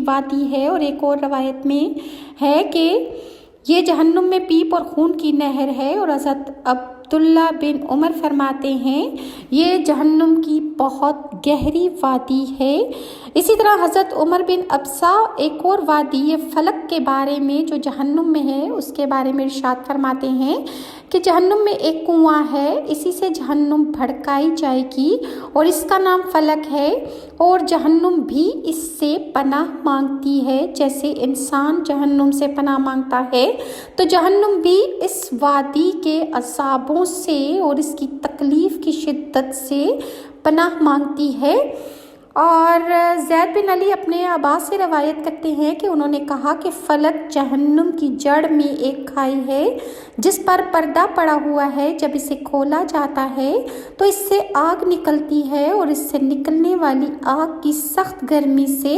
وادی ہے، اور ایک اور روایت میں ہے کہ یہ جہنم میں پیپ اور خون کی نہر ہے، اور حضرت عبداللہ بن عمر فرماتے ہیں یہ جہنم کی بہت گہری وادی ہے۔ اسی طرح حضرت عمر بن ابسا ایک اور وادی فلک کے بارے میں جو جہنم میں ہے اس کے بارے میں ارشاد فرماتے ہیں کہ جہنم میں ایک کنواں ہے، اسی سے جہنم بھڑکائی جائے گی اور اس کا نام فلک ہے، اور جہنم بھی اس سے پناہ مانگتی ہے جیسے انسان جہنم سے پناہ مانگتا ہے، تو جہنم بھی اس وادی کے عذابوں سے اور اس کی تکلیف کی شدت سے پناہ مانگتی ہے۔ اور زید بن علی اپنے آبا سے روایت کرتے ہیں کہ انہوں نے کہا کہ فلک جہنم کی جڑ میں ایک کھائی ہے جس پر پردہ پڑا ہوا ہے، جب اسے کھولا جاتا ہے تو اس سے آگ نکلتی ہے، اور اس سے نکلنے والی آگ کی سخت گرمی سے